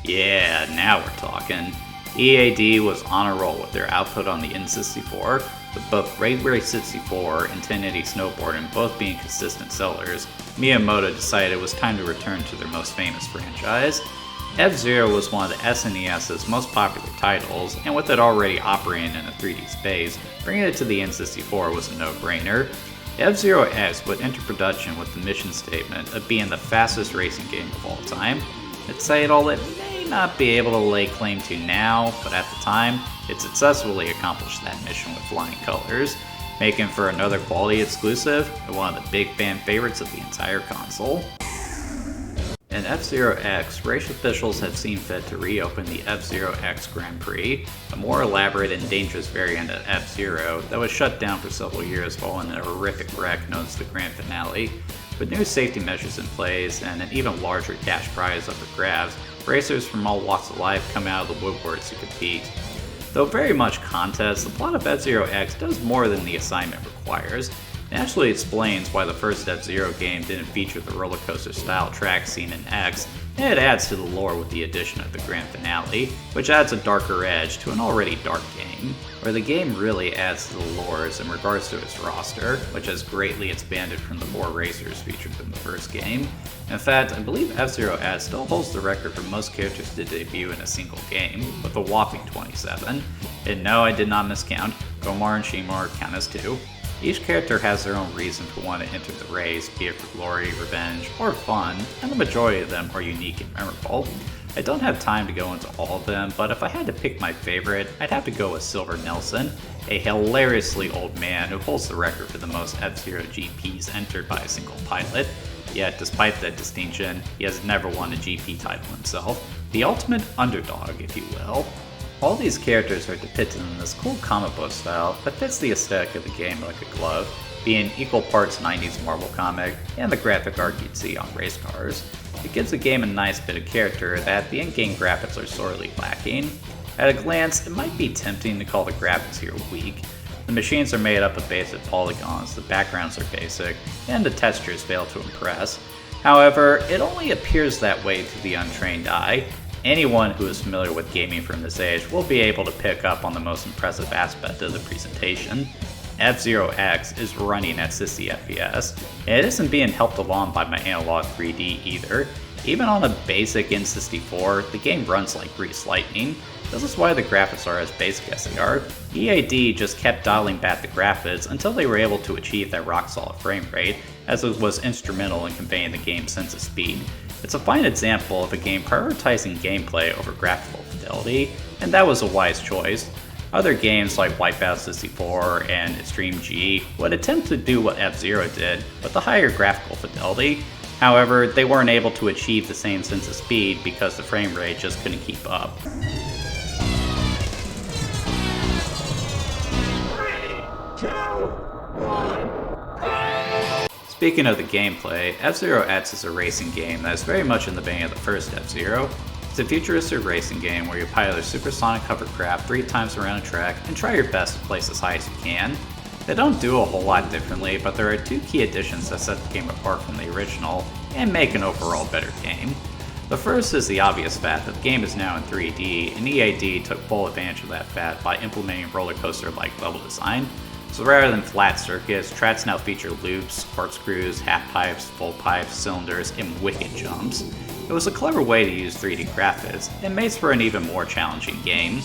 Yeah, now we're talking. EAD was on a roll with their output on the N64, with both Raid Race 64 and 1080 Snowboarding both being consistent sellers. Miyamoto decided it was time to return to their most famous franchise. F-Zero was one of the SNES's most popular titles, and with it already operating in a 3D space, bringing it to the N64 was a no-brainer. F-Zero X would enter production with the mission statement of being the fastest racing game of all time. A title it may not be able to lay claim to now, but at the time, it successfully accomplished that mission with flying colors, making for another quality exclusive and one of the big fan favorites of the entire console. In F-Zero X, race officials had seen fit to reopen the F-Zero X Grand Prix, a more elaborate and dangerous variant of F-Zero that was shut down for several years following a horrific wreck known as the Grand Finale. With new safety measures in place and an even larger cash prize up for grabs, racers from all walks of life come out of the woodworks to compete. Though very much contest, the plot of F-Zero X does more than the assignment requires. It actually explains why the first F-Zero game didn't feature the roller coaster style track scene in X, and it adds to the lore with the addition of the Grand Finale, which adds a darker edge to an already dark game. Where the game really adds to the lore is in regards to its roster, which has greatly expanded from the 4 racers featured in the first game. In fact, I believe F-Zero X still holds the record for most characters to debut in a single game, with a whopping 27. And no, I did not miscount. Gomar and Shimar count as 2. Each character has their own reason to want to enter the race, be it for glory, revenge, or fun, and the majority of them are unique and memorable. I don't have time to go into all of them, but if I had to pick my favorite, I'd have to go with Silver Nelson, a hilariously old man who holds the record for the most F-Zero GPs entered by a single pilot. Yet, despite that distinction, he has never won a GP title himself. The ultimate underdog, if you will. All these characters are depicted in this cool comic book style that fits the aesthetic of the game like a glove, being equal parts 90s Marvel comic and the graphic art you'd see on race cars. It gives the game a nice bit of character that the in-game graphics are sorely lacking. At a glance, it might be tempting to call the graphics here weak. The machines are made up of basic polygons, the backgrounds are basic, and the textures fail to impress. However, it only appears that way to the untrained eye. Anyone who is familiar with gaming from this age will be able to pick up on the most impressive aspect of the presentation. F-Zero X is running at 60 FPS, and it isn't being helped along by my analog 3D either. Even on a basic N64, the game runs like greased lightning. This is why the graphics are as basic as they are. EAD just kept dialing back the graphics until they were able to achieve that rock-solid frame rate, as it was instrumental in conveying the game's sense of speed. It's a fine example of a game prioritizing gameplay over graphical fidelity, and that was a wise choice. Other games like Wipeout 64 and Extreme G would attempt to do what F-Zero did, with a higher graphical fidelity. However, they weren't able to achieve the same sense of speed because the frame rate just couldn't keep up. 3, 2, 1. Speaking of the gameplay, F-Zero X is a racing game that is very much in the vein of the first F-Zero. It's a futuristic racing game where you pilot a supersonic hovercraft 3 times around a track and try your best to place as high as you can. They don't do a whole lot differently, but there are 2 key additions that set the game apart from the original and make an overall better game. The first is the obvious fact that the game is now in 3D, and EAD took full advantage of that fact by implementing roller coaster-like level design. So rather than flat circuits, tracks now feature loops, corkscrews, half pipes, full pipes, cylinders, and wicked jumps. It was a clever way to use 3D graphics, and makes for an even more challenging game,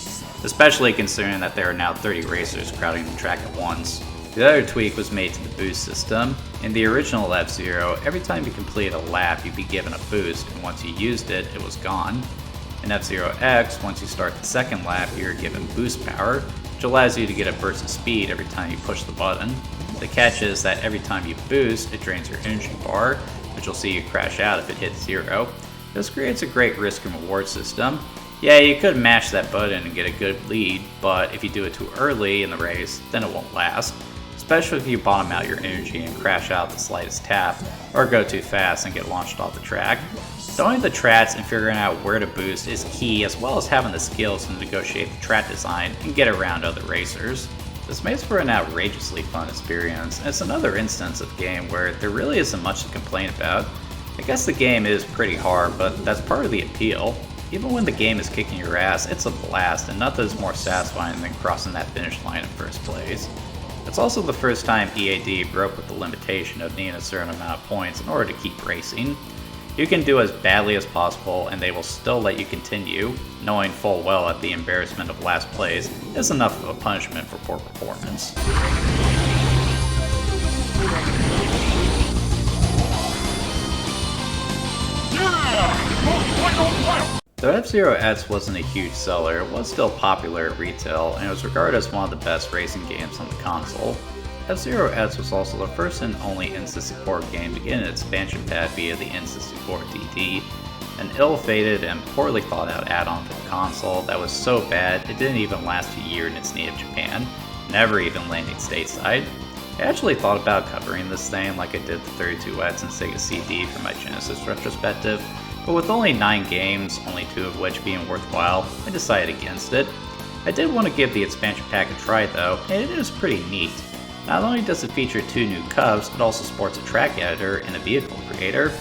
especially considering that there are now 30 racers crowding the track at once. The other tweak was made to the boost system. In the original F-Zero, every time you completed a lap, you'd be given a boost, and once you used it, it was gone. In F-Zero X, once you start the second lap, you're given boost power, which allows you to get a burst of speed every time you push the button. The catch is that every time you boost, it drains your energy bar, which will see you crash out if it hits 0. This creates a great risk and reward system. Yeah, you could mash that button and get a good lead, but if you do it too early in the race, then it won't last. Especially if you bottom out your energy and crash out the slightest tap, or go too fast and get launched off the track. Knowing the tracks and figuring out where to boost is key, as well as having the skills to negotiate the track design and get around other racers. This makes for an outrageously fun experience, and it's another instance of a game where there really isn't much to complain about. I guess the game is pretty hard, but that's part of the appeal. Even when the game is kicking your ass, it's a blast, and nothing is more satisfying than crossing that finish line in first place. It's also the first time EAD broke with the limitation of needing a certain amount of points in order to keep racing. You can do as badly as possible and they will still let you continue, knowing full well that the embarrassment of last place is enough of a punishment for poor performance. Though F-Zero X wasn't a huge seller, it was still popular at retail and was regarded as one of the best racing games on the console. F-Zero X was also the first and only N64 game to get an expansion pack via the N64 DD, an ill-fated and poorly thought out add-on for the console that was so bad it didn't even last a year in its native Japan, never even landing stateside. I actually thought about covering this thing like I did the 32X and Sega CD for my Genesis Retrospective, but with only 9 games, only 2 of which being worthwhile, I decided against it. I did want to give the expansion pack a try though, and it is pretty neat. Not only does it feature 2 new Cubs, it also sports a track editor and a vehicle creator.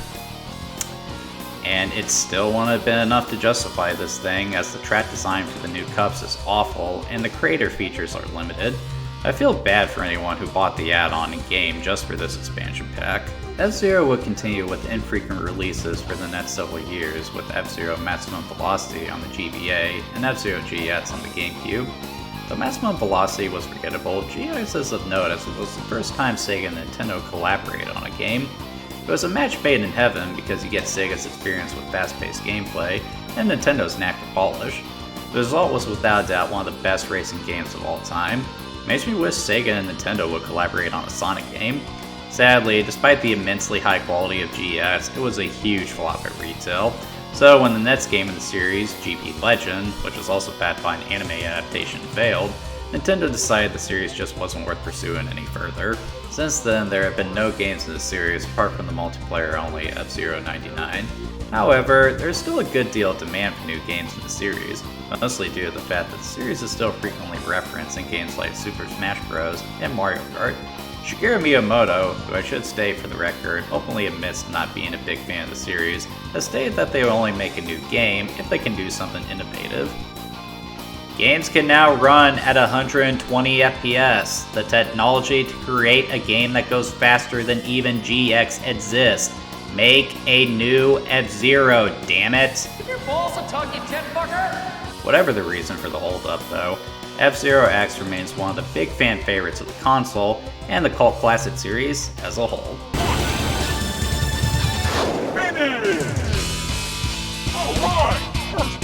And it still wouldn't have been enough to justify this thing, as the track design for the new Cubs is awful and the creator features are limited. I feel bad for anyone who bought the add-on in game just for this expansion pack. F-Zero would continue with infrequent releases for the next several years, with F-Zero Maximum Velocity on the GBA and F-Zero GX on the GameCube. Though Maximum Velocity was forgettable, GX is of note as it was the first time Sega and Nintendo collaborated on a game. It was a match made in heaven because you get Sega's experience with fast-paced gameplay and Nintendo's knack for polish. The result was without a doubt one of the best racing games of all time. Makes me wish Sega and Nintendo would collaborate on a Sonic game. Sadly, despite the immensely high quality of GX, it was a huge flop at retail. So when the next game in the series, GP Legend, which was also backed by an anime adaptation, failed, Nintendo decided the series just wasn't worth pursuing any further. Since then, there have been no games in the series apart from the multiplayer-only F-Zero 99. However, there's still a good deal of demand for new games in the series, mostly due to the fact that the series is still frequently referenced in games like Super Smash Bros. And Mario Kart. Shigeru Miyamoto, who I should state for the record, openly admits to not being a big fan of the series, has stated that they will only make a new game if they can do something innovative. Games can now run at 120 FPS. The technology to create a game that goes faster than even GX exists. Make a new F-Zero, damn it! Give your balls a tug, you tit fucker! Whatever the reason for the holdup though, F-Zero X remains one of the big fan favorites of the console and the cult classic series as a whole. Finish! Alright! First